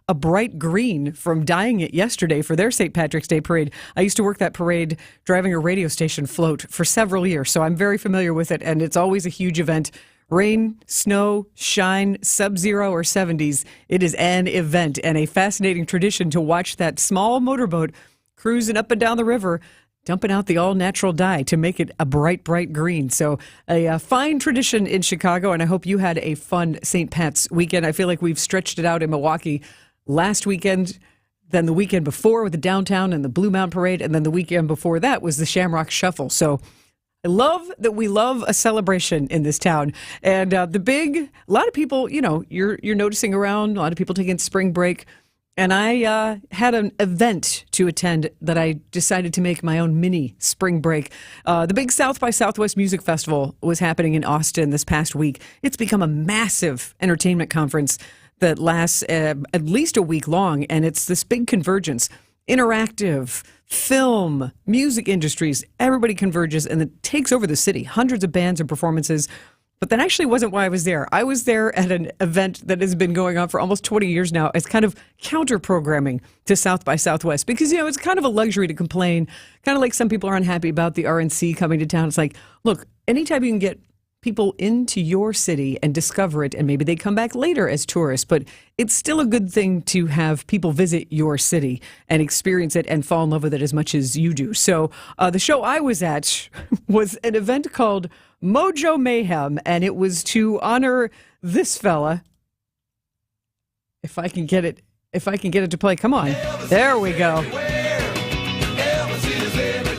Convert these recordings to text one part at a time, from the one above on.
a bright green from dyeing it yesterday for their St. Patrick's Day parade. I used to work that parade driving a radio station float for several years, so I'm very familiar with it, and it's always a huge event. Rain, snow, shine, sub-zero or 70s. It is an event and a fascinating tradition to watch that small motorboat cruising up and down the river, dumping out the all-natural dye to make it a bright, bright green. So a fine tradition in Chicago, and I hope you had a fun St. Pat's weekend. I feel like we've stretched it out in Milwaukee last weekend, then the weekend before with the downtown and the Blue Mountain Parade, and then the weekend before that was the Shamrock Shuffle. So I love that we love a celebration in this town. And a lot of people, you're noticing around, a lot of people taking spring break. And I had an event to attend that I decided to make my own mini spring break. The big South by Southwest Music Festival was happening in Austin this past week. It's become a massive entertainment conference that lasts at least a week long. And it's this big convergence. Interactive, film, music industries, everybody converges and it takes over the city. Hundreds of bands and performances. But that actually wasn't why I was there. I was there at an event that has been going on for almost 20 years now. It's kind of counter-programming to South by Southwest because, it's kind of a luxury to complain. Kind of like some people are unhappy about the RNC coming to town. It's like, look, anytime you can get people into your city and discover it, and maybe they come back later as tourists, but it's still a good thing to have people visit your city and experience it and fall in love with it as much as you do. So the show I was at was an event called Mojo Mayhem, and it was to honor this fella. If I can get it to play. Come on. There we go.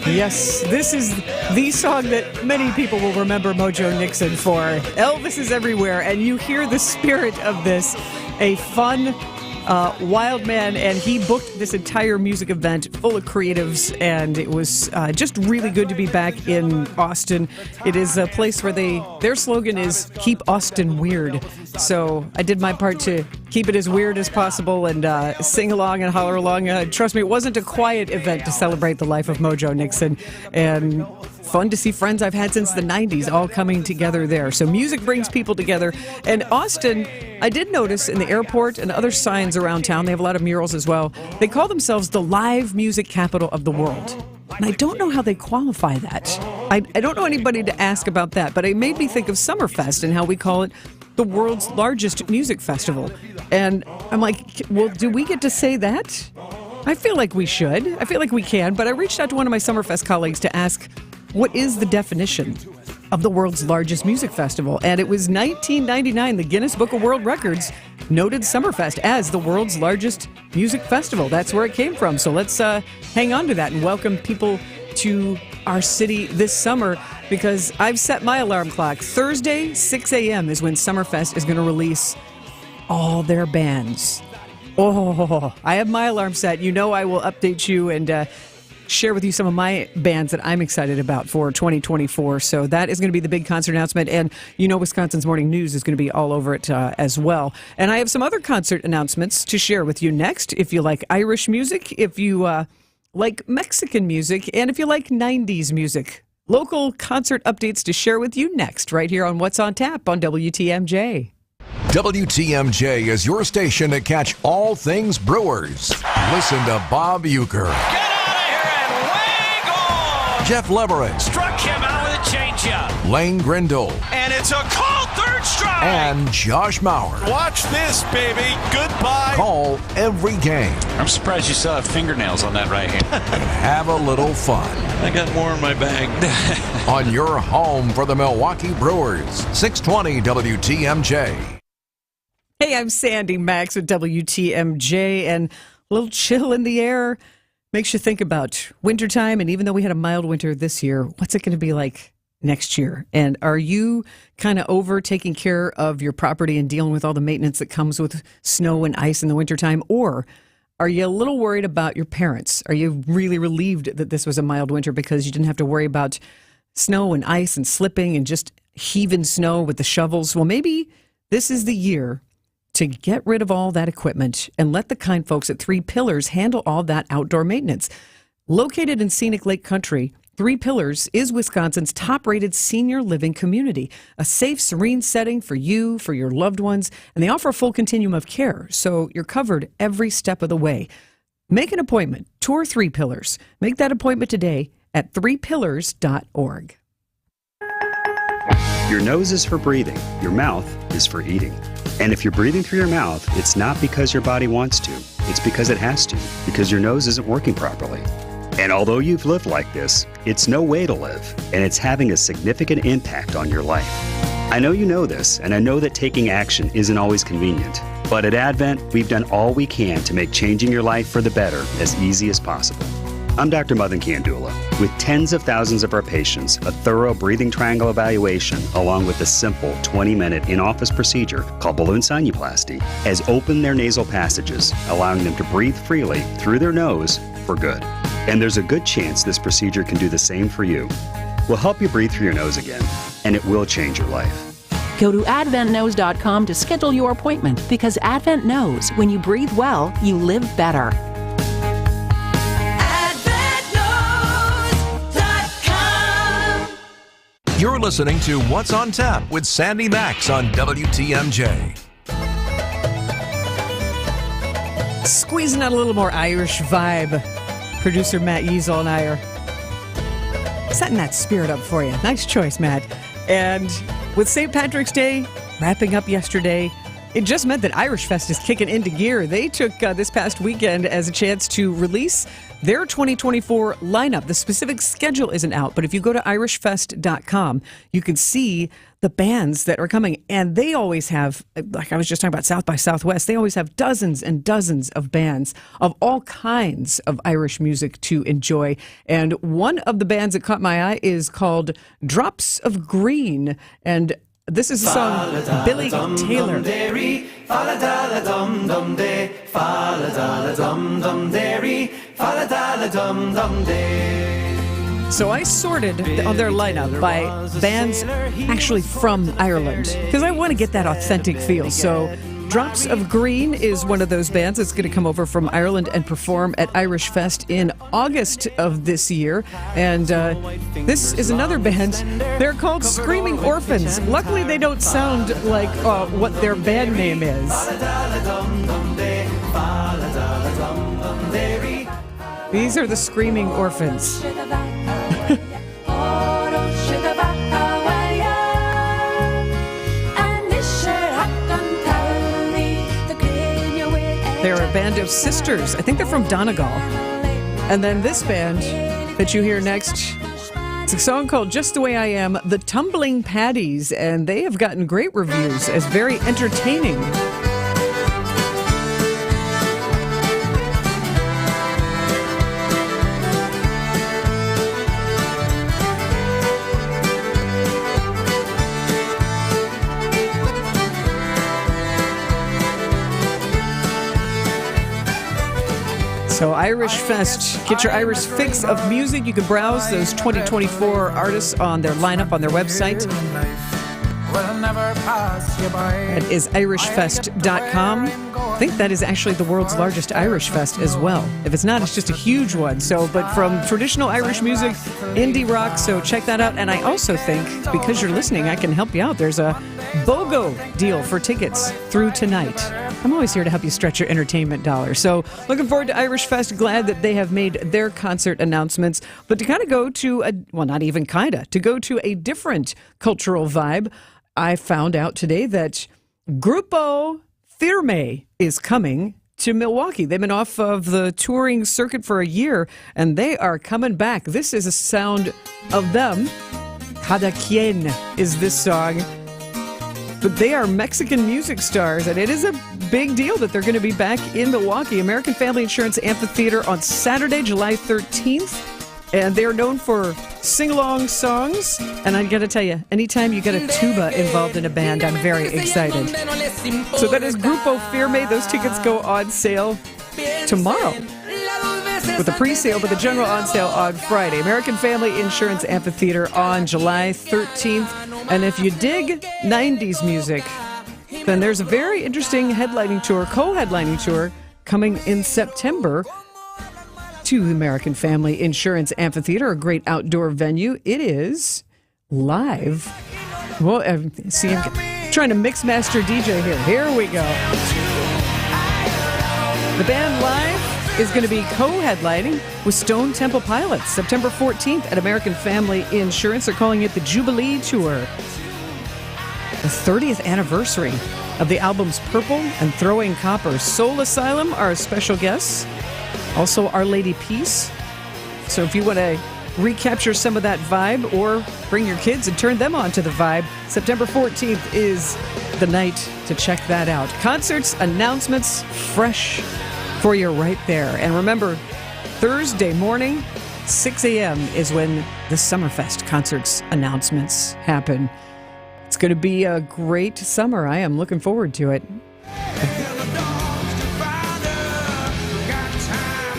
Yes, this is the song that many people will remember Mojo Nixon for. Elvis is everywhere, and you hear the spirit of this. A fun, wild man, and he booked this entire music event full of creatives, and it was just really good to be back in Austin. It is a place where their slogan is "Keep Austin Weird." So I did my part to keep it as weird as possible and sing along and holler along. Trust me, it wasn't a quiet event to celebrate the life of Mojo Nixon, and fun to see friends I've had since the 90s all coming together there. So music brings people together. And Austin, I did notice in the airport and other signs around town, they have a lot of murals as well. They call themselves the live music capital of the world. And I don't know how they qualify that. I don't know anybody to ask about that, but it made me think of Summerfest and how we call it the world's largest music festival. And I'm like, well, do we get to say that? I feel like we should. I feel like we can. But I reached out to one of my Summerfest colleagues to ask, what is the definition of the world's largest music festival? And it was 1999, the Guinness Book of World Records noted Summerfest as the world's largest music festival. That's where it came from. So let's hang on to that and welcome people to our city this summer, because I've set my alarm clock. Thursday, 6 a.m. is when Summerfest is going to release all their bands. Oh, I have my alarm set. I will update you and share with you some of my bands that I'm excited about for 2024. So that is going to be the big concert announcement. And Wisconsin's Morning News is going to be all over it as well. And I have some other concert announcements to share with you next. If you like Irish music, if you like Mexican music, and if you like 90s music. Local concert updates to share with you next, right here on What's on Tap on WTMJ. WTMJ is your station to catch all things Brewers. Listen to Bob Uecker. Jeff Leverett. Struck him out with a changeup. Lane Grindle. And it's a called third strike. And Josh Mauer. Watch this, baby. Goodbye. Call every game. I'm surprised you still have fingernails on that right hand. And have a little fun. I got more in my bag. On your home for the Milwaukee Brewers. 620 WTMJ. Hey, I'm Sandy Max with WTMJ, and a little chill in the air makes you think about wintertime. And even though we had a mild winter this year, what's it going to be like next year? And are you kind of over taking care of your property and dealing with all the maintenance that comes with snow and ice in the wintertime? Or are you a little worried about your parents? Are you really relieved that this was a mild winter because you didn't have to worry about snow and ice and slipping and just heaving snow with the shovels? Well, maybe this is the year to get rid of all that equipment and let the kind folks at Three Pillars handle all that outdoor maintenance. Located in scenic Lake Country, Three Pillars is Wisconsin's top-rated senior living community, a safe, serene setting for you, for your loved ones, and they offer a full continuum of care, so you're covered every step of the way. Make an appointment. Tour Three Pillars. Make that appointment today at threepillars.org. Your nose is for breathing. Your mouth is for eating. And if you're breathing through your mouth, it's not because your body wants to. It's because it has to, because your nose isn't working properly. And although you've lived like this, it's no way to live, and it's having a significant impact on your life. I know you know this, and I know that taking action isn't always convenient. But at Advent, we've done all we can to make changing your life for the better as easy as possible. I'm Dr. Madan Kandula. With tens of thousands of our patients, a thorough breathing triangle evaluation, along with a simple 20-minute in-office procedure called balloon sinuplasty, has opened their nasal passages, allowing them to breathe freely through their nose for good. And there's a good chance this procedure can do the same for you. We'll help you breathe through your nose again, and it will change your life. Go to adventknows.com to schedule your appointment, because Advent knows when you breathe well, you live better. You're listening to What's on Tap with Sandy Max on WTMJ. Squeezing out a little more Irish vibe. Producer Matt Yeasel and I are setting that spirit up for you. Nice choice, Matt. And with St. Patrick's Day wrapping up yesterday, it just meant that Irish Fest is kicking into gear. They took this past weekend as a chance to release their 2024 lineup. The specific schedule isn't out, but if you go to irishfest.com, you can see the bands that are coming. And they always have, like I was just talking about South by Southwest, they always have dozens and dozens of bands of all kinds of Irish music to enjoy. And one of the bands that caught my eye is called Drops of Green. And this is a song, Billy Taylor. So I sorted on their lineup by bands actually from Ireland, because I want to get that authentic feel. So Drops of Green is one of those bands that's going to come over from Ireland and perform at Irish Fest in August of this year. And this is another band. They're called Screaming Orphans. Luckily, they don't sound like what their band name is. These are the Screaming Orphans. They're a band of sisters. I think they're from Donegal. And then this band that you hear next, it's a song called Just the Way I Am, the Tumbling Paddies, and they have gotten great reviews as very entertaining. So Irish Fest, get your Irish fix of music. You can browse those 2024 artists on their lineup on their website. That is irishfest.com. I think that is actually the world's largest Irish Fest as well. If it's not, it's just a huge one. So, but from traditional Irish music, indie rock, so check that out. And I also think, because you're listening, I can help you out. There's a BOGO deal for tickets through tonight. I'm always here to help you stretch your entertainment dollar. So looking forward to Irish Fest. Glad that they have made their concert announcements. But to kind of go to to go to a different cultural vibe, I found out today that Grupo Firme is coming to Milwaukee. They've been off of the touring circuit for a year, and they are coming back. This is a sound of them. Cada Quien is this song. But they are Mexican music stars, and it is a big deal that they're going to be back in Milwaukee. American Family Insurance Amphitheater on Saturday, July 13th. And they're known for sing-along songs. And I got to tell you, anytime you get a tuba involved in a band, I'm very excited. So that is Grupo Firme. Those tickets go on sale tomorrow with a pre-sale, but the general on sale on Friday. American Family Insurance Amphitheater on July 13th. And if you dig 90s music, then there's a very interesting co-headlining tour coming in September to the American Family Insurance Amphitheater, a great outdoor venue. It is live. Well, see, I'm trying to mix master DJ here. Here we go. The band live is going to be co-headlining with Stone Temple Pilots September 14th at American Family Insurance. They're calling it the Jubilee Tour. The 30th anniversary of the albums Purple and Throwing Copper. Soul Asylum are special guests. Also, Our Lady Peace. So if you want to recapture some of that vibe or bring your kids and turn them on to the vibe, September 14th is the night to check that out. Concerts, announcements, fresh for you right there. And remember, Thursday morning, 6 a.m. is when the Summerfest concerts announcements happen. It's going to be a great summer. I am looking forward to it.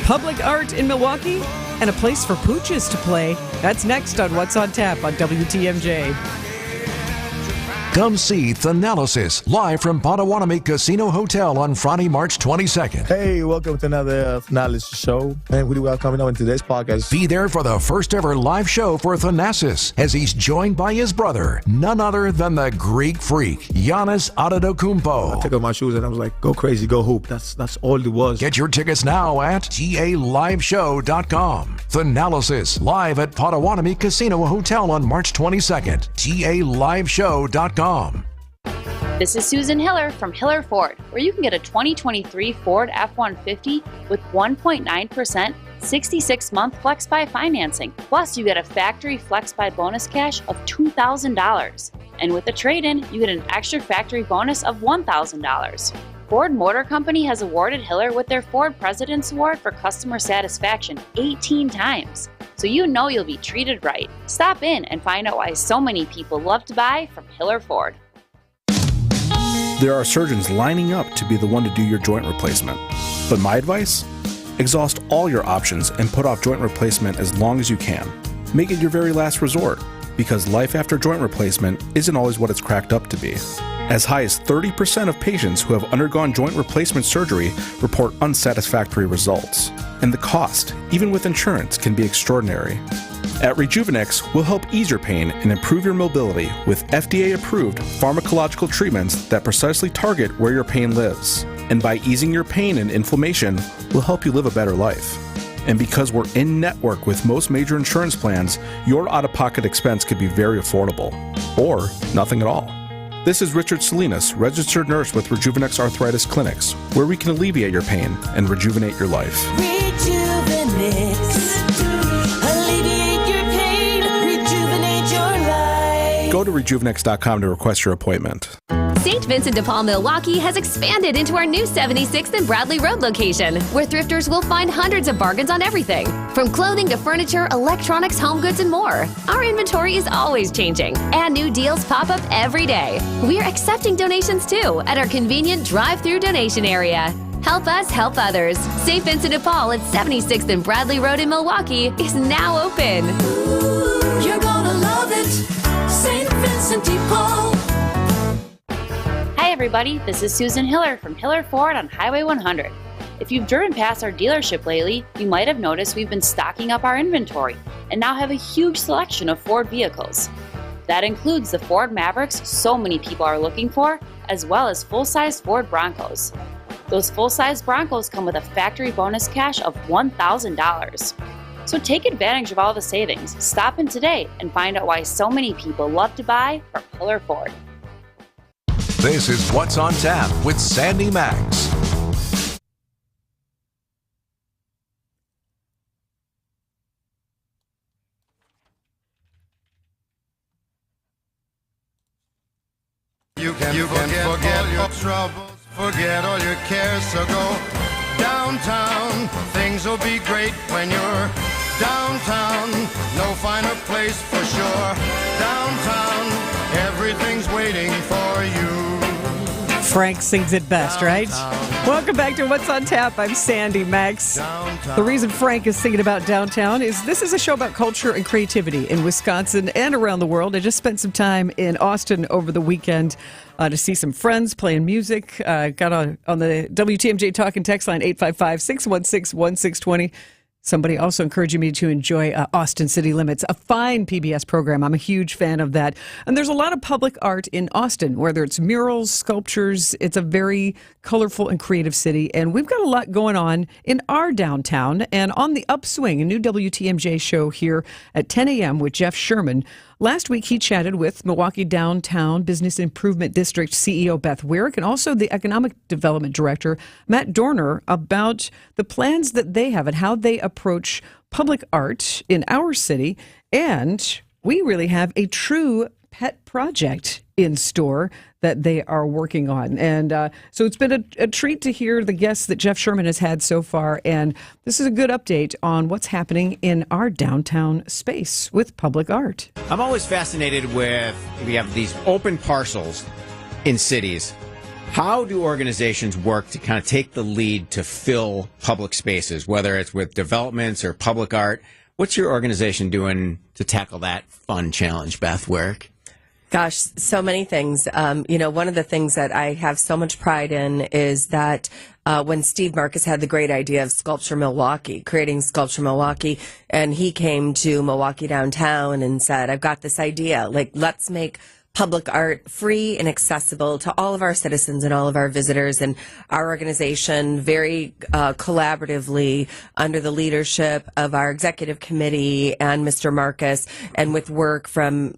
Public art in Milwaukee and a place for pooches to play. That's next on What's on Tap on WTMJ. Come see Thanalysis live from Potawatomi Casino Hotel on Friday, March 22nd. Hey, welcome to another Thanalysis show. And we are coming on in today's podcast. Be there for the first ever live show for Thanasis as he's joined by his brother, none other than the Greek freak, Giannis Antetokounmpo. I took off my shoes and I was like, go crazy, go hoop. That's all it was. Get your tickets now at GALiveshow.com. Thanalysis live at Potawatomi Casino Hotel on March 22nd. GALiveshow.com. This is Susan Hiller from Hiller Ford, where you can get a 2023 Ford F-150 with 1.9%, 66-month FlexBuy financing. Plus, you get a factory FlexBuy bonus cash of $2,000. And with a trade-in, you get an extra factory bonus of $1,000. Ford Motor Company has awarded Hiller with their Ford President's Award for customer satisfaction 18 times. So you know you'll be treated right. Stop in and find out why so many people love to buy from Hiller Ford. There are surgeons lining up to be the one to do your joint replacement. But my advice? Exhaust all your options and put off joint replacement as long as you can. Make it your very last resort, because life after joint replacement isn't always what it's cracked up to be. As high as 30% of patients who have undergone joint replacement surgery report unsatisfactory results. And the cost, even with insurance, can be extraordinary. At Rejuvenex, we'll help ease your pain and improve your mobility with FDA-approved pharmacological treatments that precisely target where your pain lives. And by easing your pain and inflammation, we'll help you live a better life. And because we're in network with most major insurance plans, your out-of-pocket expense could be very affordable. Or nothing at all. This is Richard Salinas, registered nurse with Rejuvenex Arthritis Clinics, where we can alleviate your pain and rejuvenate your life. Rejuvenex. Alleviate your pain, rejuvenate your life. Go to rejuvenex.com to request your appointment. St. Vincent de Paul, Milwaukee has expanded into our new 76th and Bradley Road location, where thrifters will find hundreds of bargains on everything, from clothing to furniture, electronics, home goods, and more. Our inventory is always changing, and new deals pop up every day. We're accepting donations too at our convenient drive-through donation area. Help us help others. St. Vincent de Paul at 76th and Bradley Road in Milwaukee is now open. Ooh, you're gonna love it, St. Vincent de Paul. Hi everybody, this is Susan Hiller from Hiller Ford on Highway 100. If you've driven past our dealership lately, you might have noticed we've been stocking up our inventory and now have a huge selection of Ford vehicles. That includes the Ford Mavericks so many people are looking for, as well as full-size Ford Broncos. Those full-size Broncos come with a factory bonus cash of $1,000. So take advantage of all the savings. Stop in today and find out why so many people love to buy from Hiller Ford. This is What's on Tap with Sandy Max. You can forget your troubles, forget all your cares, so go downtown. Things will be great when you're downtown. No finer place for sure. Downtown, everything's waiting for you. Frank sings it best, right? Welcome back to What's on Tap. I'm Sandy Max. The reason Frank is singing about downtown is this is a show about culture and creativity in Wisconsin and around the world. I just spent some time in Austin over the weekend to see some friends playing music. Got on the WTMJ talk and text line 855-616-1620 Somebody also encouraging me to enjoy Austin City Limits, a fine PBS program. I'm a huge fan of that. And there's a lot of public art in Austin, whether it's murals, sculptures. It's a very colorful and creative city. And we've got a lot going on in our downtown. And on the upswing, a new WTMJ show here at 10 a.m. with Jeff Sherman. Last week, he chatted with Milwaukee Downtown Business Improvement District CEO Beth Wyrick and also the Economic Development Director Matt Dorner about the plans that they have and how they approach public art in our city. And we really have a true pet project in store that they are working on. And so it's been a treat to hear the guests that Jeff Sherman has had so far. And this is a good update on what's happening in our downtown space with public art. I'm always fascinated with, we have these open parcels in cities. How do organizations work to kind of take the lead to fill public spaces, whether it's with developments or public art? What's your organization doing to tackle that fun challenge, Beth Wyrick? Gosh, so many things. One of the things that I have so much pride in is that when Steve Marcus had the great idea of Sculpture Milwaukee, creating Sculpture Milwaukee, and he came to Milwaukee Downtown and said, I've got this idea, let's make public art free and accessible to all of our citizens and all of our visitors. And our organization very collaboratively under the leadership of our executive committee and Mr. Marcus, and with work from,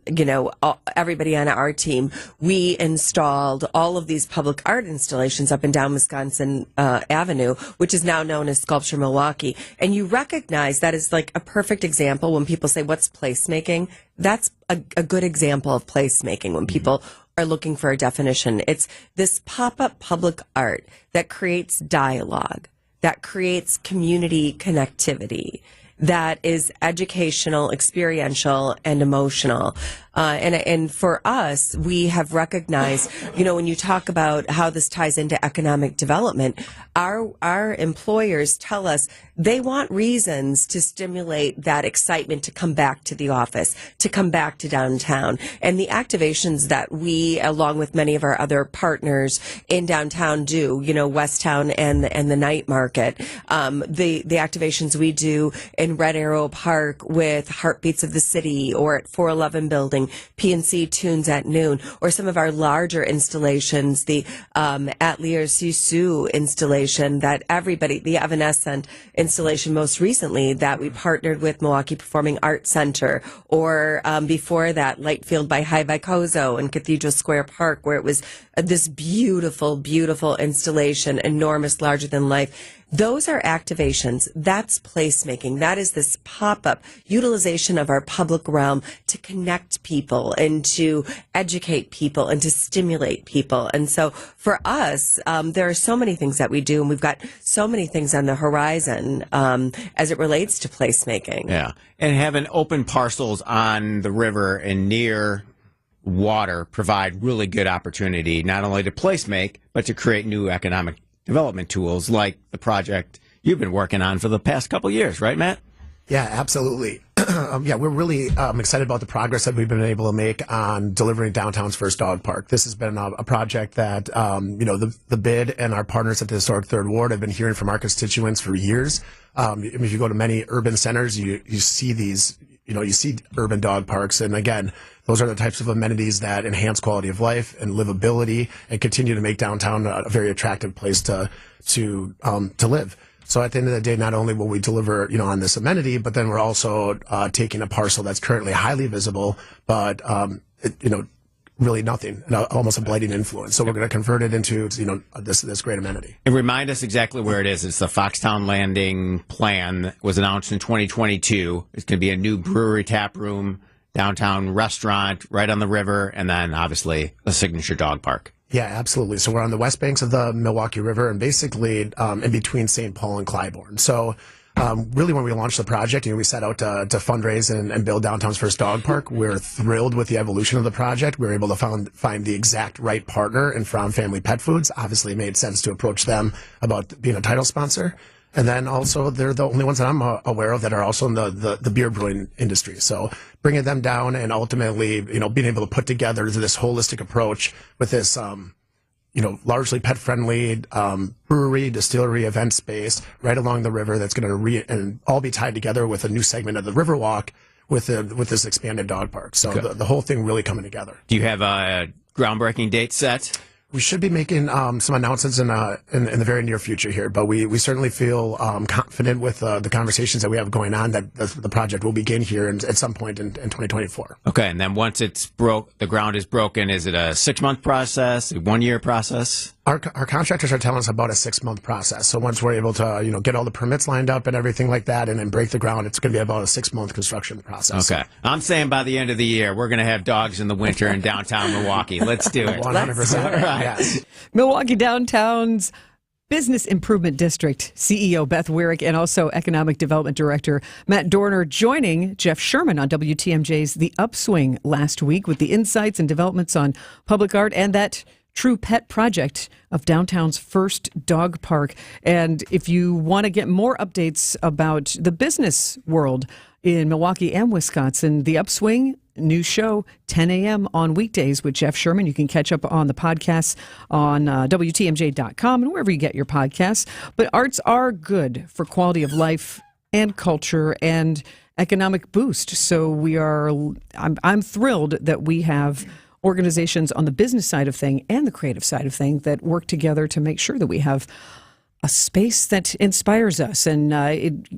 everybody on our team, we installed all of these public art installations up and down Wisconsin Avenue, which is now known as Sculpture Milwaukee. And you recognize that is like a perfect example when people say, what's placemaking? That's a good example of placemaking when people are looking for a definition. It's this pop-up public art that creates dialogue, that creates community connectivity, that is educational, experiential, and emotional. And for us, we have recognized, when you talk about how this ties into economic development, our employers tell us they want reasons to stimulate that excitement to come back to the office, to come back to downtown. And the activations that we, along with many of our other partners in downtown do, Westtown and the night market, the activations we do in Red Arrow Park with Heartbeats of the City or at 411 Building, PNC Tunes at noon, or some of our larger installations, the Atelier Sisu installation that everybody, the Evanescent installation most recently that we partnered with Milwaukee Performing Arts Center, or before that, Lightfield by High Vicoso in Cathedral Square Park, where it was this beautiful, beautiful installation, enormous, larger than life. Those are activations. That's placemaking. That is this pop-up utilization of our public realm to connect people and to educate people and to stimulate people. And so for us, there are so many things that we do, and we've got so many things on the horizon as it relates to placemaking. Yeah. And having open parcels on the river and near water provide really good opportunity, not only to placemake, but to create new economic development tools like the project you've been working on for the past couple of years, right, Matt? Yeah, absolutely. We're really excited about the progress that we've been able to make on delivering downtown's first dog park. This has been a project that, the BID and our partners at the Historic Third Ward have been hearing from our constituents for years. If you go to many urban centers, you see these, you see urban dog parks. And again, those are the types of amenities that enhance quality of life and livability and continue to make downtown a very attractive place to live. So at the end of the day, not only will we deliver, on this amenity, but then we're also taking a parcel that's currently highly visible, but really nothing, almost a blighting influence. So we're going to convert it into, this great amenity. And remind us exactly where it is. It's the Foxtown Landing plan that was announced in 2022. It's going to be a new brewery tap room, downtown restaurant right on the river, and then obviously a signature dog park. Yeah, absolutely. So we're on the west banks of the Milwaukee River and basically in between St. Paul and Clybourne. So really when we launched the project, we set out to fundraise and build downtown's first dog park. We're thrilled with the evolution of the project. We were able to find the exact right partner in Fromm Family Pet Foods. Obviously, it made sense to approach them about being a title sponsor. And then also, they're the only ones that I'm aware of that are also in the beer brewing industry. So bringing them down and ultimately, being able to put together this holistic approach with this, largely pet friendly brewery, distillery, event space right along the river that's going to and all be tied together with a new segment of the Riverwalk with this expanded dog park. So the whole thing really coming together. Do you have a groundbreaking date set? We should be making some announcements in the very near future here, but we certainly feel confident with the conversations that we have going on that the project will begin here at some point in 2024. Okay, and then once the ground is broken, is it a 6-month process, a 1-year process? Our contractors are telling us about a 6-month process. So once we're able to, get all the permits lined up and everything like that, and then break the ground, it's going to be about a 6-month construction process. Okay, I'm saying by the end of the year, we're going to have dogs in the winter in downtown Milwaukee. Let's do it. 100%. Right. Yes. Milwaukee Downtown's Business Improvement District CEO Beth Wyrick and also Economic Development Director Matt Dorner joining Jeff Sherman on WTMJ's The Upswing last week with the insights and developments on public art and that True Pet project of downtown's first dog park. And if you want to get more updates about the business world in Milwaukee and Wisconsin, The Upswing, new show, 10 a.m. on weekdays with Jeff Sherman. You can catch up on the podcasts on WTMJ.com and wherever you get your podcasts. But arts are good for quality of life and culture and economic boost. So I'm thrilled that we have organizations on the business side of thing and the creative side of thing that work together to make sure that we have a space that inspires us. And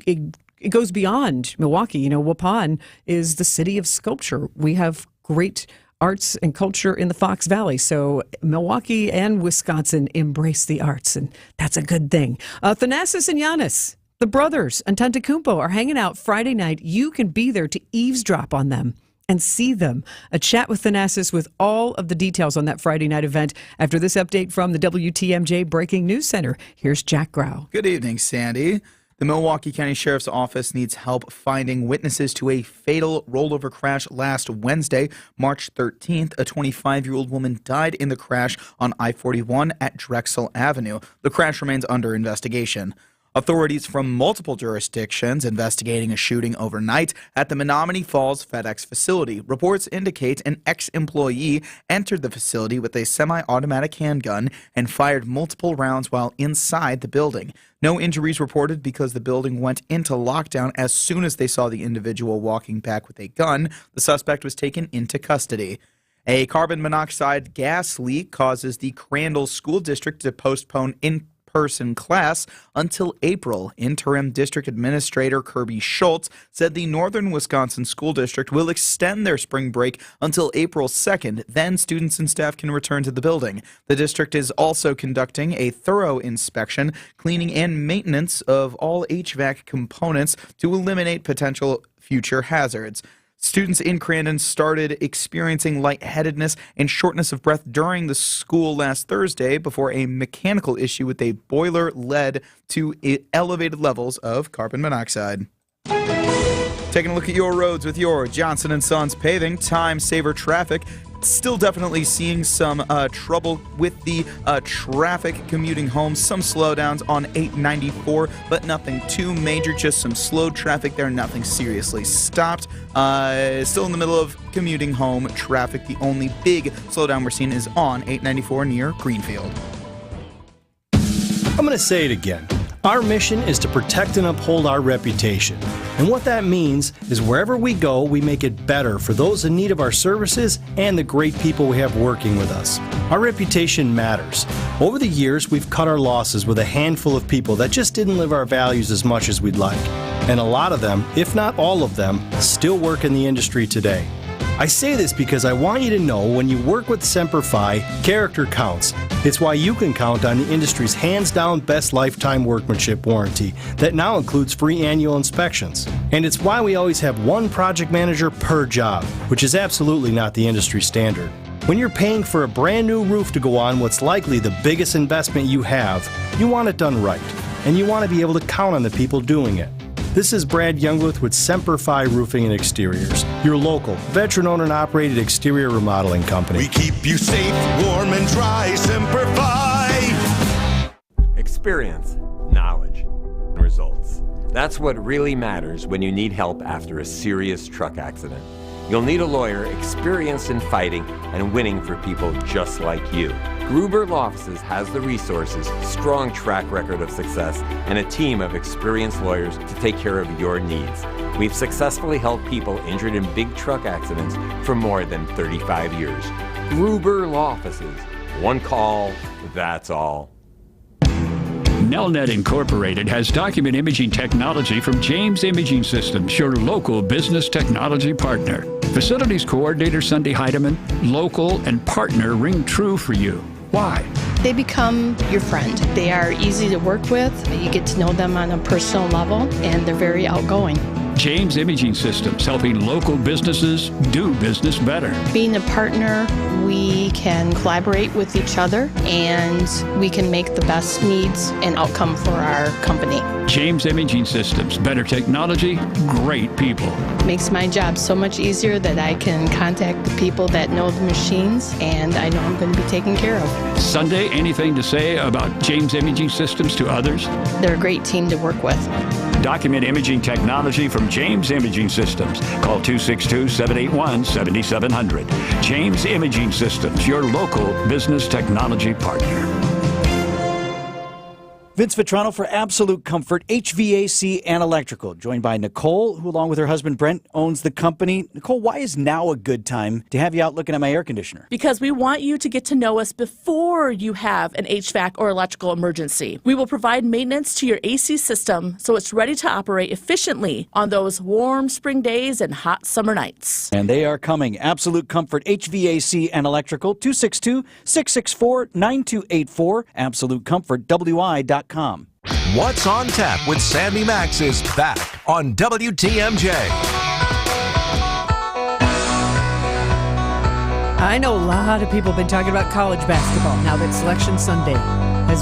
it goes beyond Milwaukee. Waupun is the city of sculpture. We have great arts and culture in the Fox Valley. So Milwaukee and Wisconsin embrace the arts, and that's a good thing. Thanasis and Giannis, the brothers, Antetokounmpo, are hanging out Friday night. You can be there to eavesdrop on them and see them. A chat with Thanasis with all of the details on that Friday night event after this update from the WTMJ Breaking News Center. Here's Jack Grau. Good evening, Sandy. The Milwaukee County Sheriff's Office needs help finding witnesses to a fatal rollover crash last Wednesday, March 13th. A 25-year-old woman died in the crash on I-41 at Drexel Avenue. The crash remains under investigation. Authorities from multiple jurisdictions investigating a shooting overnight at the Menominee Falls FedEx facility. Reports indicate an ex-employee entered the facility with a semi-automatic handgun and fired multiple rounds while inside the building. No injuries reported because the building went into lockdown as soon as they saw the individual walking back with a gun. The suspect was taken into custody. A carbon monoxide gas leak causes the Crandall School District to postpone in-person class until April. Interim District Administrator Kirby Schultz said the Northern Wisconsin School District will extend their spring break until April 2nd. Then students and staff can return to the building. The district is also conducting a thorough inspection, cleaning, and maintenance of all HVAC components to eliminate potential future hazards. Students in Crandon started experiencing lightheadedness and shortness of breath during the school last Thursday before a mechanical issue with a boiler led to elevated levels of carbon monoxide. Taking a look at your roads with your Johnson & Sons Paving Time Saver Traffic. Still definitely seeing some trouble with the traffic commuting home. Some slowdowns on 894, but nothing too major. Just some slow traffic there. Nothing seriously stopped. Still in the middle of commuting home traffic. The only big slowdown we're seeing is on 894 near Greenfield. I'm going to say it again. Our mission is to protect and uphold our reputation. And what that means is wherever we go, we make it better for those in need of our services and the great people we have working with us. Our reputation matters. Over the years, we've cut our losses with a handful of people that just didn't live our values as much as we'd like. And a lot of them, if not all of them, still work in the industry today. I say this because I want you to know when you work with Semper Fi, character counts. It's why you can count on the industry's hands-down best lifetime workmanship warranty that now includes free annual inspections. And it's why we always have one project manager per job, which is absolutely not the industry standard. When you're paying for a brand new roof to go on what's likely the biggest investment you have, you want it done right, and you want to be able to count on the people doing it. This is Brad Youngworth with Semper Fi Roofing and Exteriors, your local, veteran-owned and operated exterior remodeling company. We keep you safe, warm, and dry. Semper Fi. Experience, knowledge, and results. That's what really matters when you need help after a serious truck accident. You'll need a lawyer experienced in fighting and winning for people just like you. Gruber Law Offices has the resources, strong track record of success, and a team of experienced lawyers to take care of your needs. We've successfully helped people injured in big truck accidents for more than 35 years. Gruber Law Offices. One call, that's all. Nelnet Incorporated has document imaging technology from James Imaging Systems, your local business technology partner. Facilities Coordinator Sunday Heidemann, local and partner ring true for you. Why? They become your friend. They are easy to work with. You get to know them on a personal level, and they're very outgoing. James Imaging Systems, helping local businesses do business better. Being a partner, we can collaborate with each other, and we can make the best needs and outcome for our company. James Imaging Systems, better technology, great people. Makes my job so much easier that I can contact the people that know the machines, and I know I'm going to be taken care of. Sunday, anything to say about James Imaging Systems to others? They're a great team to work with. Document imaging technology from James Imaging Systems. Call 262-781-7700. James Imaging Systems, your local business technology partner. Vince Vitrano for Absolute Comfort, HVAC and Electrical, joined by Nicole, who along with her husband Brent owns the company. Nicole, why is now a good time to have you out looking at my air conditioner? Because we want you to get to know us before you have an HVAC or electrical emergency. We will provide maintenance to your AC system so it's ready to operate efficiently on those warm spring days and hot summer nights. And they are coming. Absolute Comfort, HVAC and Electrical, 262-664-9284, AbsoluteComfortWI.com. What's on Tap with Sandy Max is back on WTMJ. I know a lot of people have been talking about college basketball now that Selection Sunday has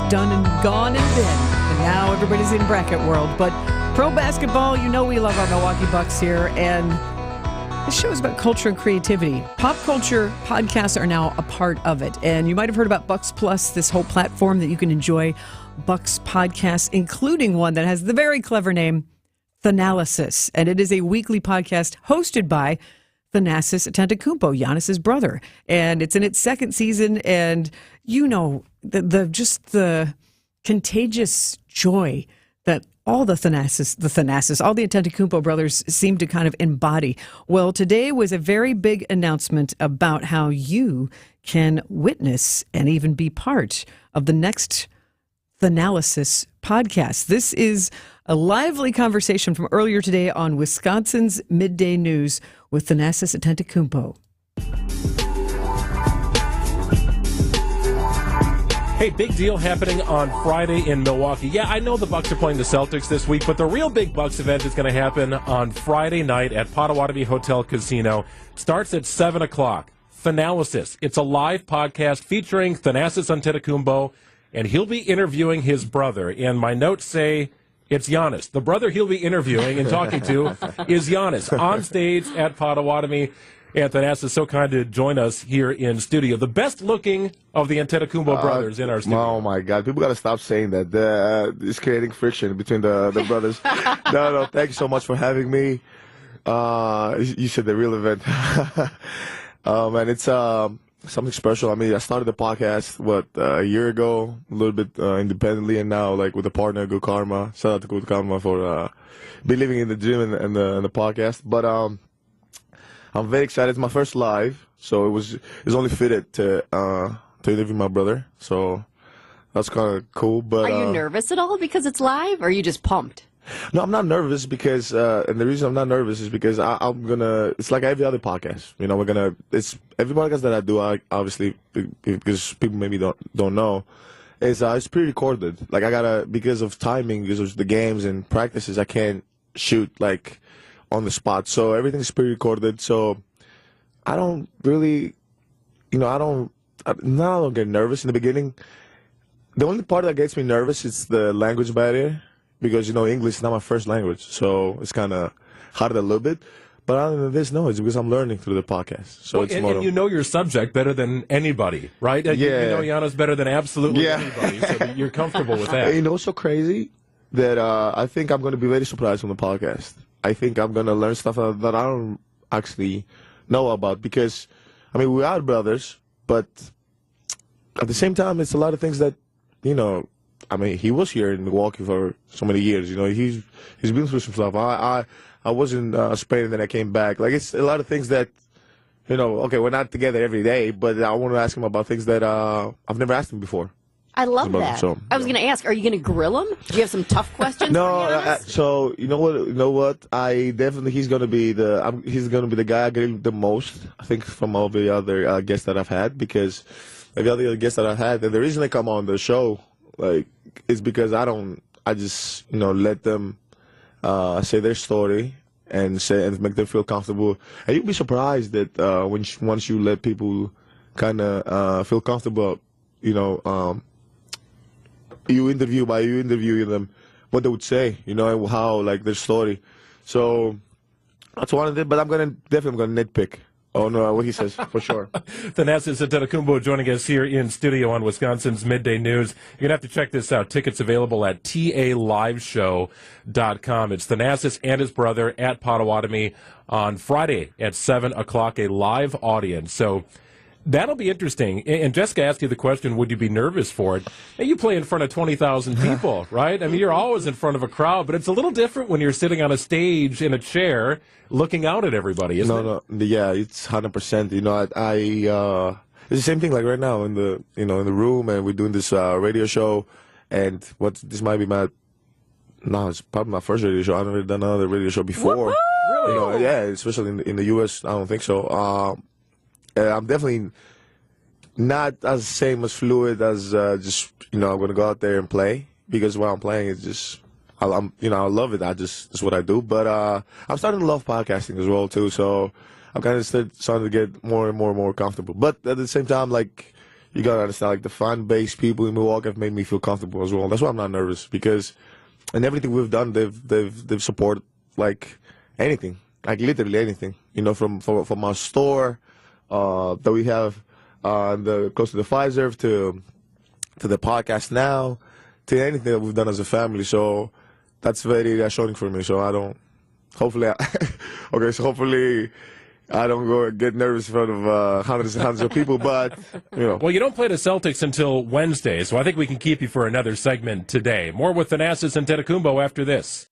done and gone and been, and now everybody's in bracket world. But pro basketball, you know we love our Milwaukee Bucks here, and this show is about culture and creativity. Pop culture podcasts are now a part of it. And you might have heard about Bucks Plus, this whole platform that you can enjoy Bucks podcasts, including one that has the very clever name, Thanalysis. And it is a weekly podcast hosted by Thanasis Antetokounmpo, Giannis's brother. And it's in its second season. And you know, the contagious joy that all the Thanasis, all the Antetokounmpo brothers seem to kind of embody. Well, today was a very big announcement about how you can witness and even be part of the next Thanalysis podcast. This is a lively conversation from earlier today on Wisconsin's Midday News with Thanasis Antetokounmpo. Hey, big deal happening on Friday in Milwaukee. Yeah, I know the Bucks are playing the Celtics this week, but the real big Bucks event is going to happen on Friday night at Potawatomi Hotel Casino. Starts at 7 o'clock. Thanalysis. It's a live podcast featuring Thanasis Antetokounmpo, and he'll be interviewing his brother. And my notes say it's Giannis. The brother he'll be interviewing and talking to is Giannis on stage at Potawatomi. And Thanasis is so kind to join us here in studio. The best looking of the Antetokounmpo brothers in our studio. Oh, my God. People got to stop saying that. It's creating friction between the brothers. No, thank you so much for having me. You said the real event. Man, it's something special. I mean, I started the podcast, a year ago, a little bit independently, and now, like, with a partner, Good Karma. Shout out to Good Karma for believing in the dream and the podcast. But I'm very excited. It's my first live, so it's only fitted to interview my brother. So that's kind of cool. But are you nervous at all because it's live, or are you just pumped? No, I'm not nervous because, and the reason I'm not nervous is because I'm gonna. It's like every other podcast, you know. It's every podcast that I do. Obviously, because people maybe don't know, it's pre-recorded. Like because of timing, because of the games and practices, I can't shoot like on the spot. So everything's pre-recorded. So I don't really, I don't get nervous in the beginning. The only part that gets me nervous is the language barrier because, English is not my first language. So it's kind of hard a little bit. But other than this, no, it's because I'm learning through the podcast. So it's more. And you know your subject better than anybody, right? Yeah. You know Giannis better than absolutely anybody. So you're comfortable with that. It's so crazy that I think I'm going to be very surprised on the podcast. I think I'm going to learn stuff that I don't actually know about. Because, I mean, we are brothers, but at the same time, it's a lot of things that, you know, I mean, he was here in Milwaukee for so many years. You know, he's been through some stuff. I was in Spain and then I came back. Like, it's a lot of things that, you know, okay, we're not together every day, but I want to ask him about things that I've never asked him before. I love that. So, I was going to ask, are you going to grill him? Do you have some tough questions? No, so you know what? I definitely he's gonna be the guy I grill the most. I think from all the other guests that I've had, because the other guests that I've had, and the reason they come on the show, like, is because I just let them say their story and make them feel comfortable. And you'll be surprised that once you let people kind of feel comfortable, you interview them, what they would say, and how, like, their story. So that's one of them, but I'm gonna nitpick. Oh no, what he says, for sure. Thanasis Antetokounmpo joining us here in studio on Wisconsin's Midday News. You're gonna have to check this out. Tickets available at taliveshow.com. It's Thanasis and his brother at Potawatomi on Friday at 7 o'clock, a live audience. So that'll be interesting. And Jessica asked you the question, would you be nervous for it? And you play in front of 20,000 people, right? I mean, you're always in front of a crowd, but it's a little different when you're sitting on a stage in a chair looking out at everybody, isn't it? No, yeah, it's 100%. It's the same thing like right now in the room, and we're doing this radio show, and this might be it's probably my first radio show. I've never done another radio show before. Really? Yeah, especially in the U.S. I don't think so. I'm definitely not as same as fluid as just I'm gonna go out there and play, because while I'm playing, it's just I love it. It's what I do. But I'm starting to love podcasting as well too. So I'm kind of starting to get more and more comfortable. But at the same time, like, you gotta understand, like, the fan base people in Milwaukee have made me feel comfortable as well. That's why I'm not nervous, because in everything we've done, they've supported, like, anything, like literally anything. From our store that we have close to the Pfizer to the podcast now, to anything that we've done as a family. So that's very reassuring for me. So hopefully I don't go get nervous in front of hundreds and hundreds of people. But well, you don't play the Celtics until Wednesday, so I think we can keep you for another segment today. More with Thanasis Antetokounmpo after this.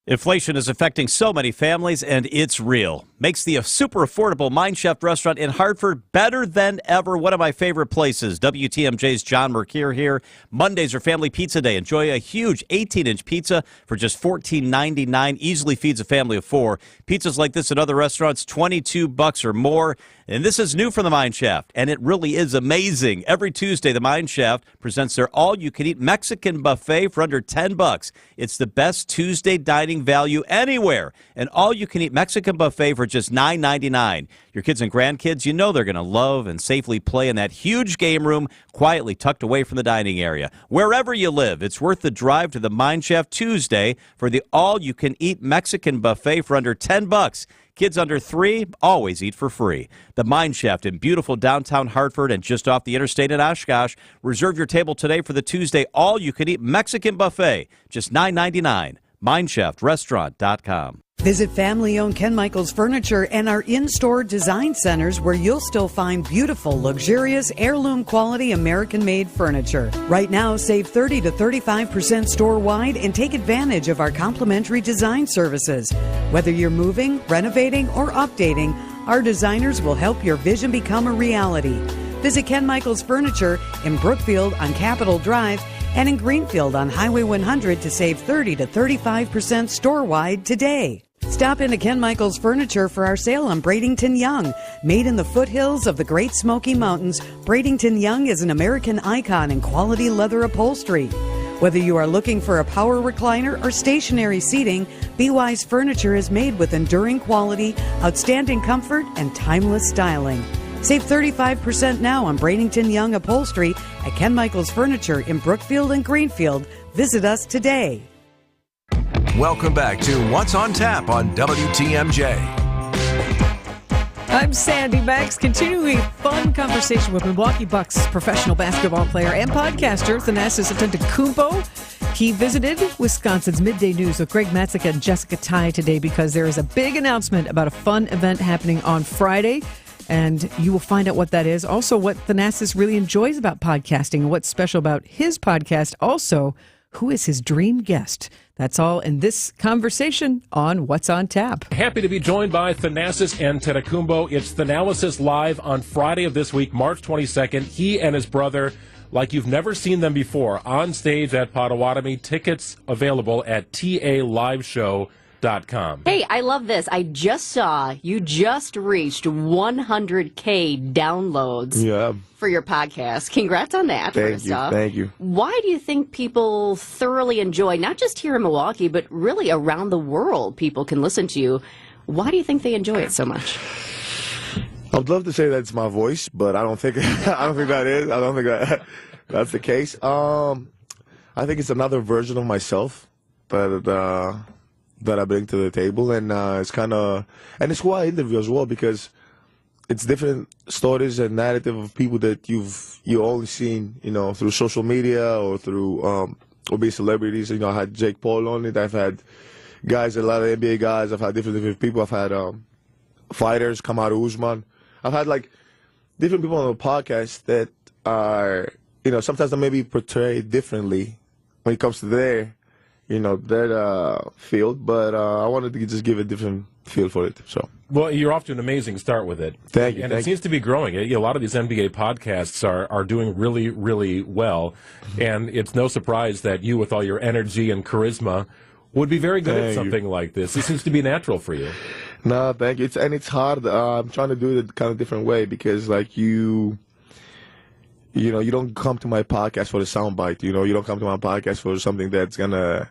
Inflation is affecting so many families, and it's real. Makes the super affordable Mind Chef restaurant in Hartford better than ever. One of my favorite places. WTMJ's John Mercure here. Mondays are Family Pizza Day. Enjoy a huge 18-inch pizza for just $14.99. Easily feeds a family of 4. Pizzas like this at other restaurants, $22 or more. And this is new from the Mind Chef, and it really is amazing. Every Tuesday, the Mind Chef presents their all-you-can-eat Mexican buffet for under $10. It's the best Tuesday dining value anywhere. An all-you-can-eat Mexican buffet for just $9.99. Your kids and grandkids, they're going to love and safely play in that huge game room, quietly tucked away from the dining area. Wherever you live, it's worth the drive to the Mind Chef Tuesday for the all-you-can-eat Mexican buffet for under $10. Kids under 3 always eat for free. The Mind Chef in beautiful downtown Hartford and just off the interstate in Oshkosh. Reserve your table today for the Tuesday all-you-can-eat Mexican buffet. Just $9.99. MindChefRestaurant.com. Visit family-owned Ken Michaels Furniture and our in-store design centers, where you'll still find beautiful, luxurious, heirloom-quality American-made furniture. Right now, save 30 to 35% store-wide and take advantage of our complimentary design services. Whether you're moving, renovating, or updating, our designers will help your vision become a reality. Visit Ken Michaels Furniture in Brookfield on Capitol Drive and in Greenfield on Highway 100 to save 30 to 35% store-wide today. Stop into Ken Michaels Furniture for our sale on Bradenton Young. Made in the foothills of the Great Smoky Mountains, Bradenton Young is an American icon in quality leather upholstery. Whether you are looking for a power recliner or stationary seating, BY's furniture is made with enduring quality, outstanding comfort, and timeless styling. Save 35% now on Bradenton Young upholstery at Ken Michaels Furniture in Brookfield and Greenfield. Visit us today. Welcome back to What's on Tap on WTMJ. I'm Sandy Max, continuing a fun conversation with Milwaukee Bucks professional basketball player and podcaster Thanasis Antetokounmpo. He visited Wisconsin's Midday News with Greg Matzik and Jessica Ty today because there is a big announcement about a fun event happening on Friday, and you will find out what that is. Also, what Thanasis really enjoys about podcasting and what's special about his podcast. Also, who is his dream guest? That's all in this conversation on What's on Tap. Happy to be joined by Thanasis and Tetakumbo. It's Thanalysis Live on Friday of this week, March 22nd. He and his brother, like you've never seen them before, on stage at Potawatomi. Tickets available at taliveshow.com. Hey, I love this. I just saw you just reached 100K downloads for your podcast. Congrats on that, first off. Thank you. Why do you think people thoroughly enjoy, not just here in Milwaukee, but really around the world, people can listen to you? Why do you think they enjoy it so much? I'd love to say that's my voice, but I don't think that is. I don't think that's the case. I think it's another version of myself that I bring to the table, and it's it's who I interview as well, because it's different stories and narrative of people that you only seen, through social media or through or be celebrities. I had Jake Paul on it. I've had guys, a lot of NBA guys. I've had different people. I've had fighters, Kamaru Usman. I've had different people on the podcast that are, sometimes they maybe portrayed differently when it comes to their field, but I wanted to just give a different feel for it. So, well, you're off to an amazing start with it. Thank you. And it seems to be growing. A lot of these NBA podcasts are doing really, really well, and it's no surprise that you, with all your energy and charisma, would be very good at something like this. It seems to be natural for you. No, thank you. It's hard. I'm trying to do it a kind of different way, because you don't come to my podcast for the soundbite. You don't come to my podcast for something that's gonna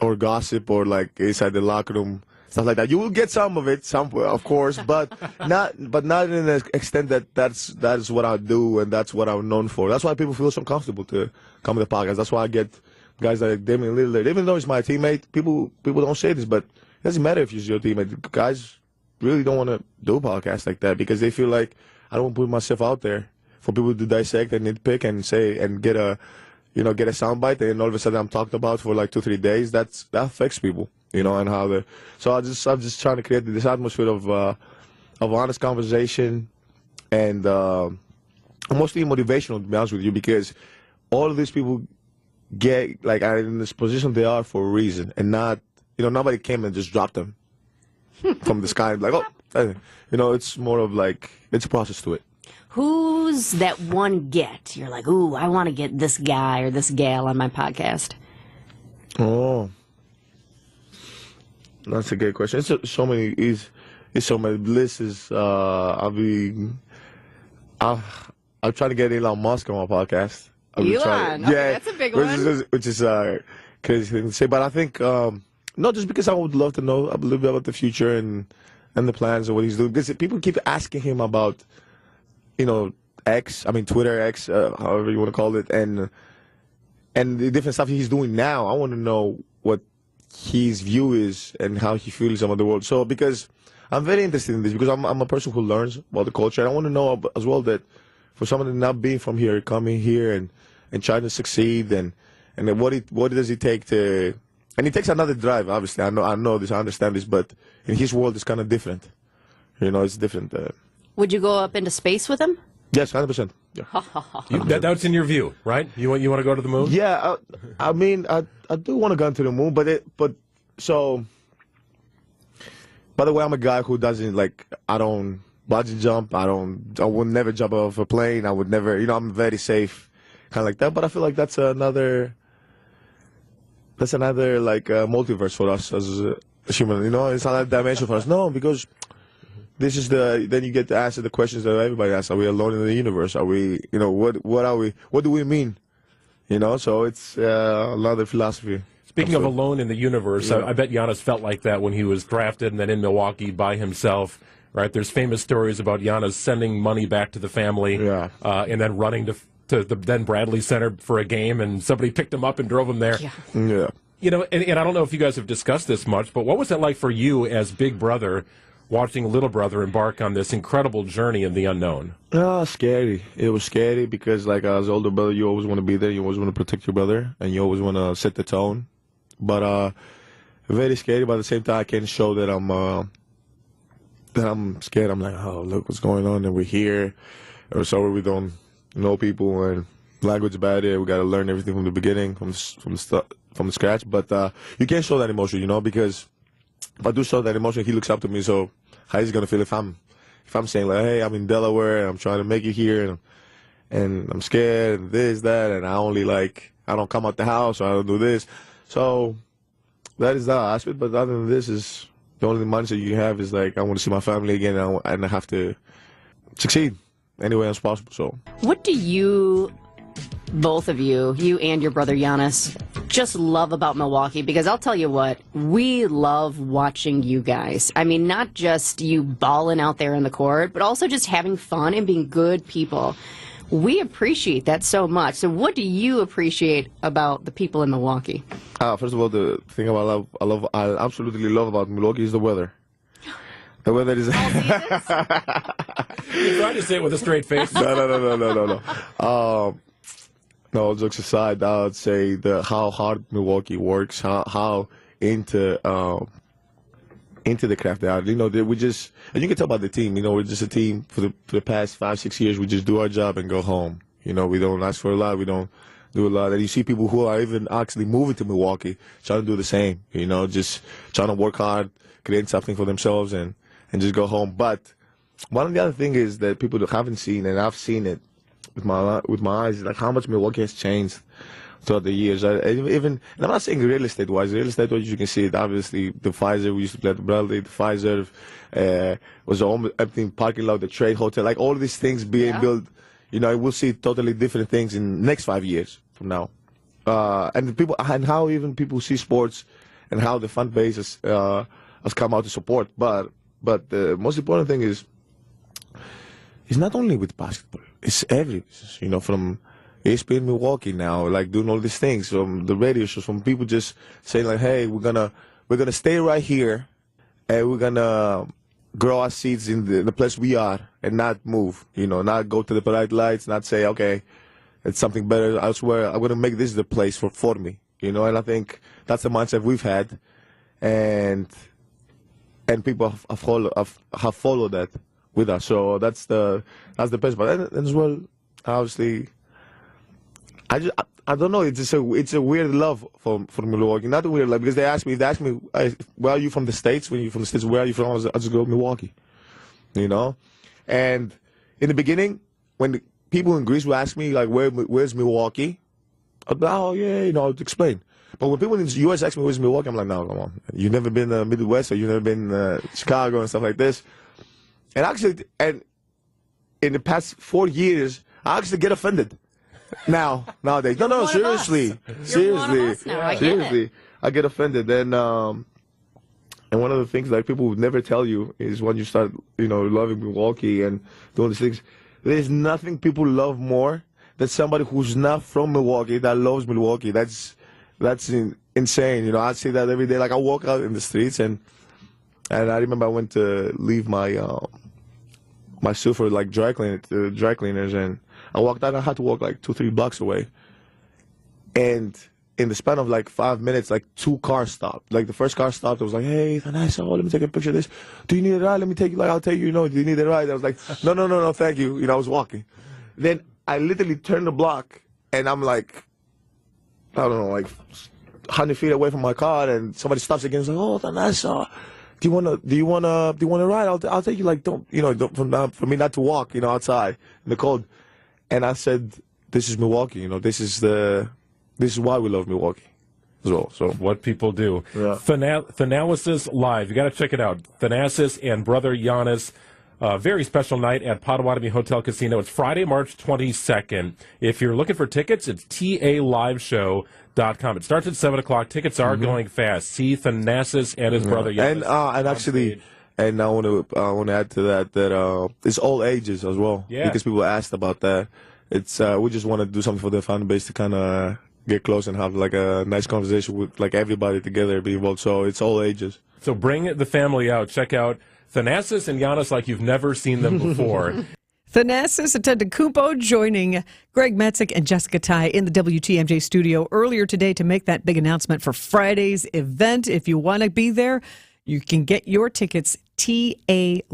or gossip or inside the locker room, stuff like that. You will get some of it, of course, but not in an extent that is what I do and that's what I'm known for. That's why people feel so comfortable to come to the podcast. That's why I get guys like Damian Lillard, even though he's my teammate. People don't say this, but it doesn't matter if he's your teammate. Guys really don't want to do a podcast like that because they feel like I don't want to put myself out there for people to dissect and nitpick and say and get a soundbite, and all of a sudden I'm talked about for 2-3 days. that affects people, and how so I'm just trying to create this atmosphere of honest conversation and mostly motivational, to be honest with you, because all of these people are in this position they are for a reason, and not nobody came and just dropped them from the sky it's more of it's a process to it. Who's that one get? You're like, ooh, I want to get this guy or this gal on my podcast. Oh, that's a good question. It's so many. It's so many. Bliss is. I'll try to get Elon Musk on my podcast. Elon, okay, that's a big one. Which is crazy thing to say, but I think not just because I would love to know a little bit about the future and the plans and what he's doing. Because people keep asking him about. Twitter X, however you want to call it, and the different stuff he's doing now. I want to know what his view is and how he feels about the world. So, because I'm very interested in this, because I'm a person who learns about the culture, and I want to know as well that for someone not being from here, coming here and trying to succeed, and what does it take to, and it takes another drive. Obviously, I know this, I understand this, but in his world, it's kind of different. It's different. Would you go up into space with him? Yes, 100%. Yeah. That's in your view, right? You want to go to the moon? Yeah, I do want to go to the moon, but so. By the way, I'm a guy who doesn't I don't bungee jump. I would never jump off a plane. I would never. I'm very safe, kind of like that. But I feel like that's another multiverse for us as a human. It's not a dimension for us. No, because. This is then you get to answer the questions that everybody asks. Are we alone in the universe? Are we, what are we? What do we mean? So it's another philosophy. Speaking of alone in the universe, I bet Giannis felt like that when he was drafted and then in Milwaukee by himself, right? There's famous stories about Giannis sending money back to the family and then running to the then Bradley Center for a game, and somebody picked him up and drove him there. Yeah. And I don't know if you guys have discussed this much, but what was it like for you as big brother watching little brother embark on this incredible journey in the unknown? Scary. It was scary because, like, as older brother, you always want to be there. You always want to protect your brother, and you always want to set the tone. But very scary. But at the same time, I can't show that I'm scared. I'm like, oh, look what's going on, and we're here. Or sorry, we don't know people, and language is bad here. We got to learn everything from the beginning, from the scratch. But you can't show that emotion, because if I do show that emotion, he looks up to me. So how is he gonna feel if I'm saying like, hey, I'm in Delaware and I'm trying to make it here, and I'm scared and this, that, and I don't come out the house, or I don't do this. So that is that aspect. But other than this, is the only mindset you have is like, I want to see my family again, and I have to succeed any way as possible. So What do you, both of you and your brother Giannis, just love about Milwaukee? Because I'll tell you what, we love watching you guys. I mean, not just you balling out there in the court, but also just having fun and being good people. We appreciate that so much. So what do you appreciate about the people in Milwaukee? First of all, the thing I absolutely love about Milwaukee is the weather. The weather is. You tried to say it with a straight face. No. No, jokes aside, I would say how hard Milwaukee works, how into the craft they are. We just, and you can tell about the team. We're just a team for the past 5-6 years. We just do our job and go home. We don't ask for a lot. We don't do a lot. And you see people who are even actually moving to Milwaukee trying to do the same. Just trying to work hard, create something for themselves, and just go home. But one of the other things is that people haven't seen, and I've seen it with my eyes, like how much Milwaukee has changed throughout the years. And I'm not saying real estate wise, you can see it. Obviously, the Pfizer, we used to play at the Bradley, the Pfizer was almost empty parking lot, the Trade Hotel, like all these things being built. We'll see totally different things in the next 5 years from now. And how even people see sports and how the fan base has come out to support. But the most important thing is, it's not only with basketball. It's everything, from ESPN Milwaukee now, like doing all these things, from the radio shows, from people just saying like, hey, we're gonna stay right here, and we're gonna grow our seeds in the place we are and not move, not go to the bright lights, not say, okay, it's something better elsewhere. I'm gonna make this the place for me, and I think that's the mindset we've had, and people have followed that with us. So that's the best part. And as well, obviously, I don't know. It's a weird love for Milwaukee. Not a weird love, because they ask me, where are you from the States? When you're from the States, where are you from? I just go Milwaukee. And in the beginning, when the people in Greece would ask me like, where's Milwaukee? I'd be like, oh yeah, I'd explain. But when people in the U.S. ask me where's Milwaukee, I'm like, no, come on. You've never been to Midwest, or you've never been Chicago and stuff like this. And actually, in the past 4 years, I actually get offended. Nowadays. No, seriously. Seriously. I get offended. And one of the things like people would never tell you is when you start, loving Milwaukee and doing these things, there's nothing people love more than somebody who's not from Milwaukee that loves Milwaukee. That's insane. I see that every day. Like, I walk out in the streets, and I remember I went to leave my suit for like dry cleaners, and I walked out. I had to walk like 2-3 blocks away, and in the span of like 5 minutes, like 2 cars stopped. Like the first car stopped. I was like, "Hey, Thanasio, let me take a picture of this. Do you need a ride? Let me take you. Like, I'll take you. Do you need a ride?" I was like, "No, thank you." I was walking. Then I literally turned the block, and I'm like, I don't know, like 100 feet away from my car, and somebody stops again. It's like, "Oh, Thanasio, do you wanna ride? I'll take you." Like, don't for me not to walk, outside in the cold. And I said, "This is Milwaukee. This is why we love Milwaukee as well." So what people do. Yeah. Thanasis Live. You got to check it out. Thanasis and brother Giannis. Very special night at Potawatomi Hotel Casino. It's Friday, March 22nd. If you're looking for tickets, it's taliveshow.com. It starts at 7 o'clock. Tickets are going fast. See Thanasis and his brother Giannis. And actually, and I want to add to that it's all ages as well. Yeah. Because people asked about that. It's we just want to do something for the fan base to kind of get close and have like a nice conversation with like everybody together, be involved. So it's all ages. So bring the family out. Check out Thanasis and Giannis like you've never seen them before. Thanasis Antetokounmpo joining Greg Metzik and Jessica Ty in the WTMJ studio earlier today to make that big announcement for Friday's event. If you want to be there, you can get your tickets. TALive.com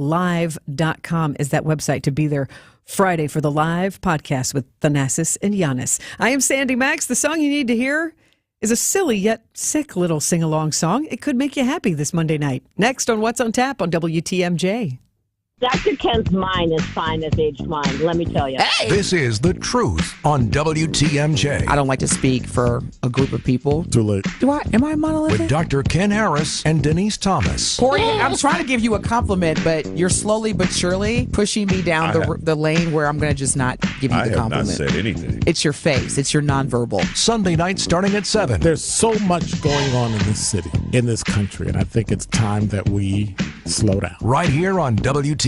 is that website to be there Friday for the live podcast with Thanasis and Giannis. I am Sandy Max. The song you need to hear is a silly yet sick little sing-along song. It could make you happy this Monday night. Next on What's on Tap on WTMJ. Dr. Ken's mind is fine as aged wine, let me tell you. This is The Truth on WTMJ. I don't like to speak for a group of people. Too late. Am I monolithic? With Dr. Ken Harris and Denise Thomas. Corey, I'm trying to give you a compliment, but you're slowly but surely pushing me down the lane where I'm going to just not give you the compliment. I have not said anything. It's your face. It's your nonverbal. Sunday night starting at 7. There's so much going on in this city, in this country, and I think it's time that we slow down. Right here on WTMJ.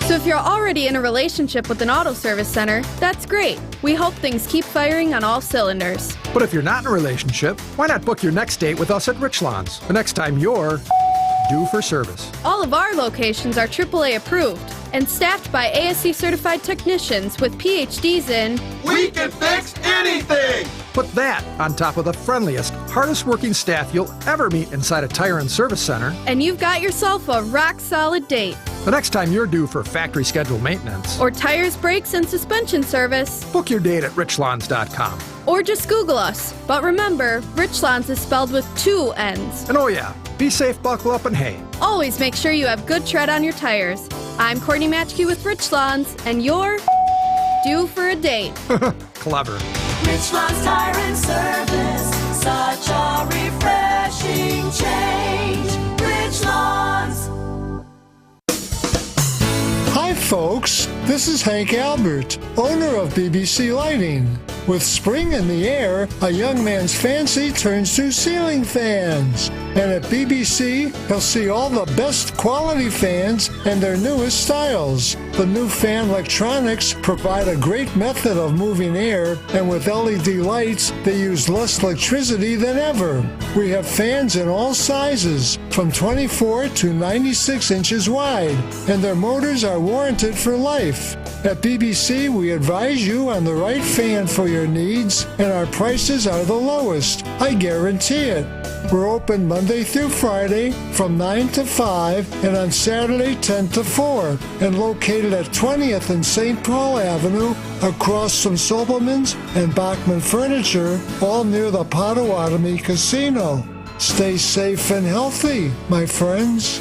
So if you're already in a relationship with an auto service center, that's great. We hope things keep firing on all cylinders. But if you're not in a relationship, why not book your next date with us at Richlands? The next time you're due for service. All of our locations are AAA approved and staffed by ASC certified technicians with PhDs in We can fix anything! Put that on top of the friendliest, hardest working staff you'll ever meet inside a tire and service center. and you've got yourself a rock solid date. The next time you're due for factory scheduled maintenance, Or tires, brakes, and suspension service. book your date at richlawns.com. Or just Google us. But remember, Richlands is spelled with 2 N's. And oh yeah, be safe, buckle up, and hey. Always make sure you have good tread on your tires. I'm Courtney Matchkey with Richlands, and you're due for a date. Clever. Richlands Tire and Service, such a refreshing change. Richlands. Hi, folks. This is Hank Albert, owner of BBC Lighting. With spring in the air, a young man's fancy turns to ceiling fans. And at BBC, he'll see all the best quality fans and their newest styles. The new fan electronics provide a great method of moving air, and with LED lights, they use less electricity than ever. We have fans in all sizes, from 24 to 96 inches wide, and their motors are warranted for life. At BBC, we advise you on the right fan for your needs, and our prices are the lowest. I guarantee it. We're open Monday through Friday from 9 to 5 and on Saturday 10 to 4 and located at 20th and St. Paul Avenue across from Sobelman's and Bachman Furniture, all near the Potawatomi Casino. Stay safe and healthy, my friends.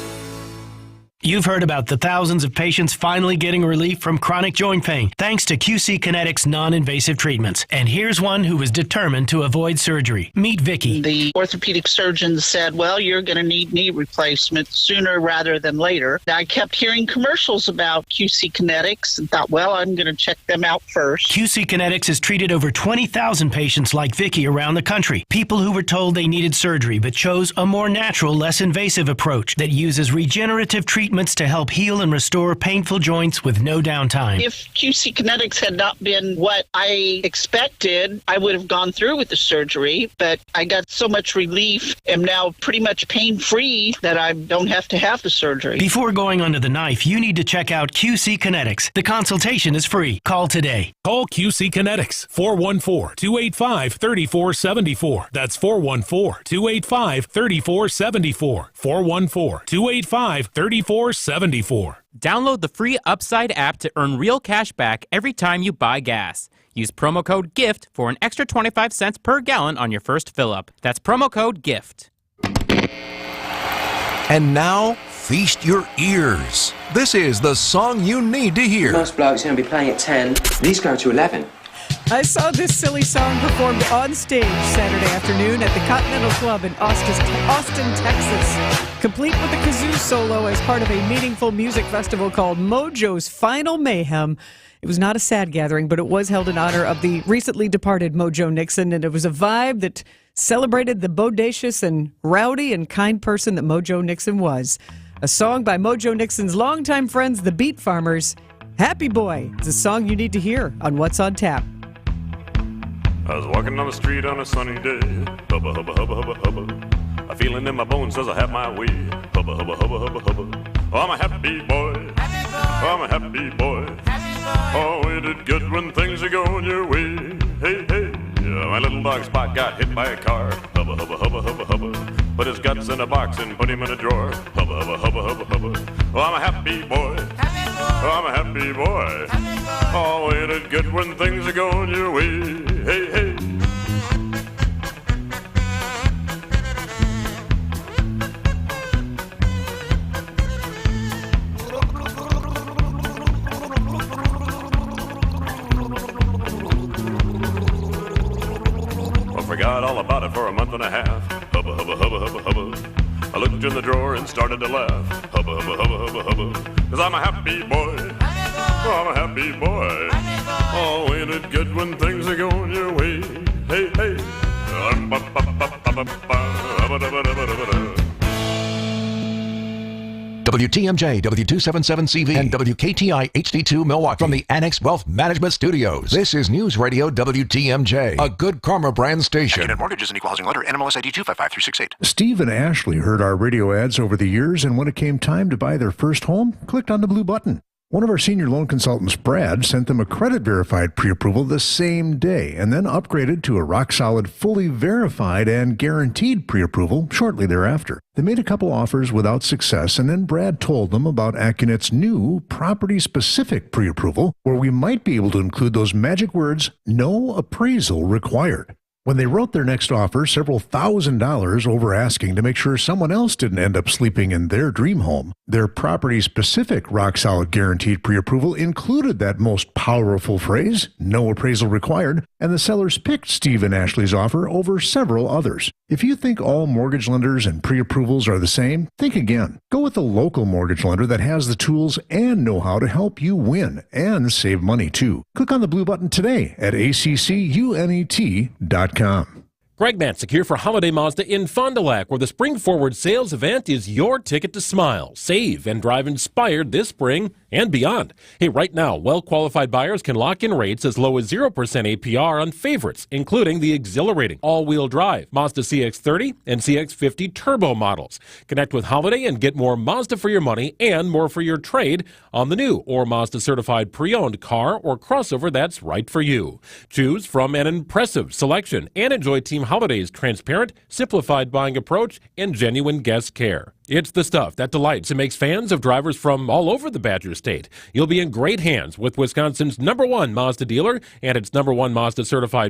You've heard about the thousands of patients finally getting relief from chronic joint pain thanks to QC Kinetics non-invasive treatments. And here's one who was determined to avoid surgery. Meet Vicky. The orthopedic surgeon said, well, you're going to need knee replacement sooner rather than later. I kept hearing commercials about QC Kinetics and thought, well, I'm going to check them out first. QC Kinetics has treated over 20,000 patients like Vicky around the country. People who were told they needed surgery but chose a more natural, less invasive approach that uses regenerative treatments to help heal and restore painful joints with no downtime. If QC Kinetics had not been what I expected, I would have gone through with the surgery, but I got so much relief, am now pretty much pain-free that I don't have to have the surgery. Before going under the knife, you need to check out QC Kinetics. The consultation is free. Call today. Call QC Kinetics, 414-285-3474. That's 414-285-3474. 414-285-3474. Download the free Upside app to earn real cash back every time you buy gas. Use promo code GIFT for an extra 25 cents per gallon on your first fill-up. That's promo code GIFT. And now, feast your ears. This is the song you need to hear. Most blokes are going to be playing at 10. These go to 11. I saw this silly song performed on stage Saturday afternoon at the Continental Club in Austin, Texas, complete with a kazoo solo as part of a meaningful music festival called Mojo's Final Mayhem. It was not a sad gathering, but it was held in honor of the recently departed Mojo Nixon, and it was a vibe that celebrated the bodacious and rowdy and kind person that Mojo Nixon was. A song by Mojo Nixon's longtime friends, the Beat Farmers. Happy Boy is a song you need to hear on What's on Tap. I was walking down the street on a sunny day. Hubba, hubba, hubba, hubba, hubba. A feeling in my bones says I have my way. Hubba, hubba, hubba, hubba, hubba. Oh, I'm a happy boy. Oh, I'm a happy boy. Oh, ain't it good when things are going your way? Hey, hey. Yeah, my little dog Spot got hit by a car. Hubba, hubba, hubba, hubba, hubba. Put his guts in a box and put him in a drawer. Hubba, hubba, hubba, hubba, hubba. Oh, I'm a happy boy. Oh, I'm a happy boy. Oh, ain't it good when things are going your way? Hey, hey. I forgot all about it for a month and a half. Hubba, hubba, hubba, hubba, hubba. I looked in the drawer and started to laugh. Hubba, hubba, hubba, hubba, hubba. 'Cause I'm a happy boy. Oh, I'm a happy boy. Oh, ain't it good when things are going your way? Hey, hey. WTMJ, W277CV, and WKTI HD2 Milwaukee from the Annex Wealth Management Studios. This is News Radio WTMJ, a Good Karma brand station. United Mortgage is an equal housing lender. NMLS ID 255368. Steve and Ashley heard our radio ads over the years, and when it came time to buy their first home, clicked on the blue button. One of our senior loan consultants, Brad, sent them a credit-verified pre-approval the same day and then upgraded to a rock-solid, fully verified and guaranteed pre-approval shortly thereafter. They made a couple offers without success, and then Brad told them about AccuNet's new property-specific pre-approval, where we might be able to include those magic words, no appraisal required. When they wrote their next offer, several $1,000s over asking to make sure someone else didn't end up sleeping in their dream home, their property-specific rock-solid guaranteed pre-approval included that most powerful phrase, no appraisal required, and the sellers picked Steve and Ashley's offer over several others. If you think all mortgage lenders and pre-approvals are the same, think again. Go with a local mortgage lender that has the tools and know-how to help you win and save money too. Click on the blue button today at accunet.com. Greg Matzik here for Holiday Mazda in Fond du Lac, where the Spring Forward sales event is your ticket to smile, save, and drive inspired this spring and beyond. Hey, right now, well-qualified buyers can lock in rates as low as 0% APR on favorites, including the exhilarating all-wheel drive Mazda CX-30 and CX-50 turbo models. Connect with Holiday and get more Mazda for your money and more for your trade on the new or Mazda-certified pre-owned car or crossover that's right for you. Choose from an impressive selection and enjoy Team Holiday's transparent, simplified buying approach and genuine guest care. It's the stuff that delights and makes fans of drivers from all over the Badger State. You'll be in great hands with Wisconsin's #1 Mazda dealer and its #1 Mazda certified